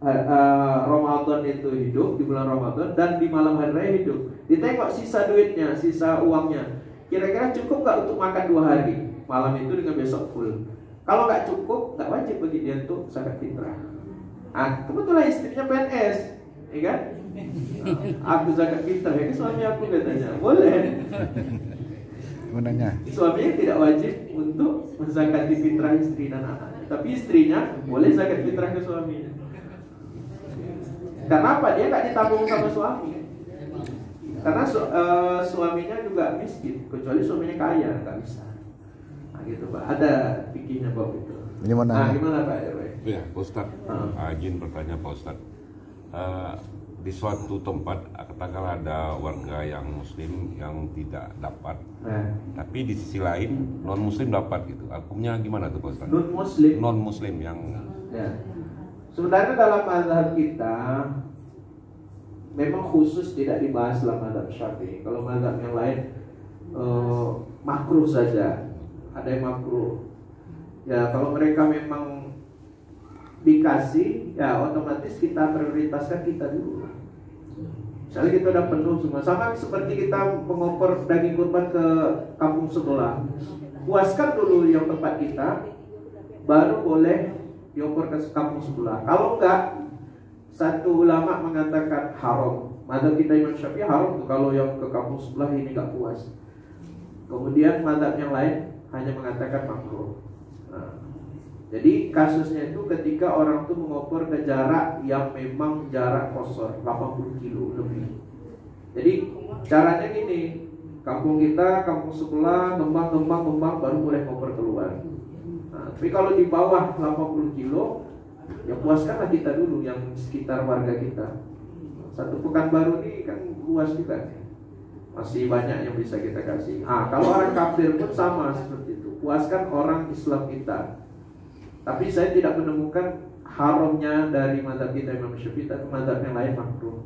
Ramadan itu hidup di bulan Ramadan dan di malam hari raya hidup. Ditengok sisa duitnya, sisa uangnya. Kira-kira cukup nggak untuk makan 2 hari? Malam itu dengan besok full. Kalau nggak cukup, nggak wajib bagi dia untuk zakat fitrah. Kebetulan istrinya PNS, ya kan? Aku zakat fitrah, ya suami aku katanya boleh. Gunanya. Suaminya tidak wajib untuk menzakati fitrah istri dan anak, tapi istrinya boleh zakat fitrah ke suaminya. Karena apa? Dia nggak ditanggung sama suami. Karena suaminya juga miskin, kecuali suaminya kaya, nggak bisa. Nah, gitu Pak. Ada fikihnya Bob itu. Gimana Pak? Ya, Pak Ustadz. Izin bertanya Pak Ustadz. Di suatu tempat katakanlah ada warga yang muslim yang tidak dapat, tapi di sisi lain non muslim dapat gitu. Hukumnya gimana tuh Pak Ustadz? Non muslim yang ya. Sebenarnya dalam mazhab kita memang khusus tidak dibahas dalam mazhab Syafi'i. Kalau mazhab yang lain makruh saja. Ada yang makruh. Ya kalau mereka memang dikasih, ya otomatis kita prioritaskan kita dulu. Misalnya kita udah penuh semua, sama seperti kita mengopor daging kurban ke kampung sebelah. Puaskan dulu yang tempat kita, baru boleh diopor ke kampung sebelah. Kalau enggak, satu ulama mengatakan haram. Mazhab kita Imam Syafi'i haram tuh kalau yang ke kampung sebelah ini enggak puas. Kemudian mazhab yang lain hanya mengatakan makruh. Jadi kasusnya itu ketika orang tuh mengopor ke jarak yang memang jarak kosor 80 kilo lebih. Jadi caranya gini, kampung kita, kampung sebelah, ngembang baru boleh ngopor keluar. Nah, tapi kalau di bawah 80 kilo, ya puaskanlah kita dulu yang sekitar warga kita. Satu Pekanbaru ini kan luas juga, masih banyak yang bisa kita kasih. Kalau orang kafir pun sama seperti itu. puaskan orang Islam kita. Tapi saya tidak menemukan haramnya dari mazhab kita Imam Syafi'i atau mazhab yang lain makruh.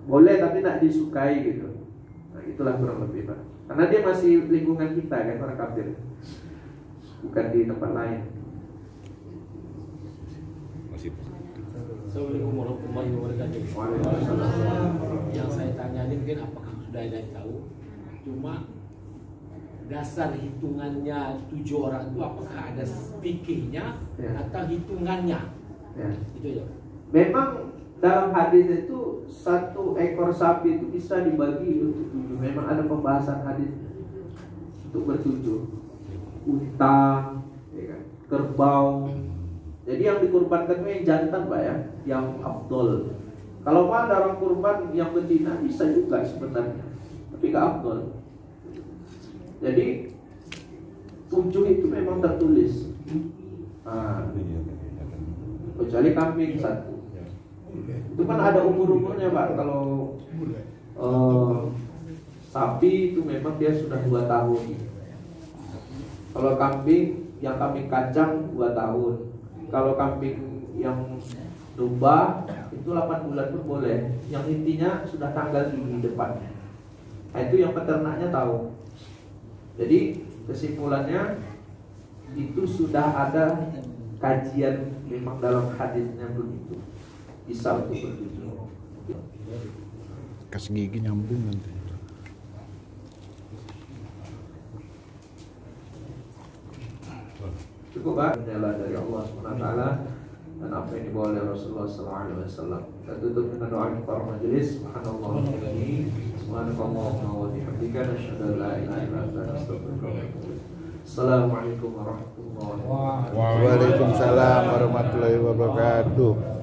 Boleh tapi tidak disukai gitu. Nah, itulah kurang lebih Pak. Karena dia masih lingkungan kita kan, orang kafir. Bukan di tempat lain. Masih. Assalamualaikum warahmatullahi wabarakatuh. Yang saya tanya ini mungkin apakah sudah ada yang tahu? Cuma dasar hitungannya 7 orang itu apakah ada fikihnya atau hitungannya? Ya. Itu ya. Memang dalam hadis itu 1 ekor sapi itu bisa dibagi untuk 7. Memang ada pembahasan hadis untuk bertujuh. Unta, ya kan? Kerbau. Jadi yang dikurbankan itu yang jantan Pak ya, yang afdol. Kalau mau ada orang kurban yang betina bisa juga sebenarnya, tapi gak afdol. Jadi 7 itu memang tertulis. Kecuali kambing 1. Itu kan ada umur-umurnya Pak. Kalau sapi itu memang dia sudah 2 tahun. Kalau kambing, yang kambing kacang 2 tahun. Kalau kambing yang domba itu 8 bulan pun boleh. Yang intinya sudah tanggal di depannya. Nah, itu yang peternaknya tahu. Jadi kesimpulannya itu sudah ada kajian memang dalam hadisnya begitu. Bisa untuk bertujuh. Kasih gigi nyambung nanti. Cukup Pak, adalah dari Allah SWT dan apa yang dibawa oleh Rasulullah SAW. Kita tutup dengan doa para majelis. Subhanallah wa bihamdihi, subhanakallahumma wa bihamdika, asyhadu an la ilaha illa anta, astaghfiruka wa atubu ilaik. Assalamualaikum warahmatullahi wabarakatuh. Waalaikumsalam warahmatullahi wabarakatuh.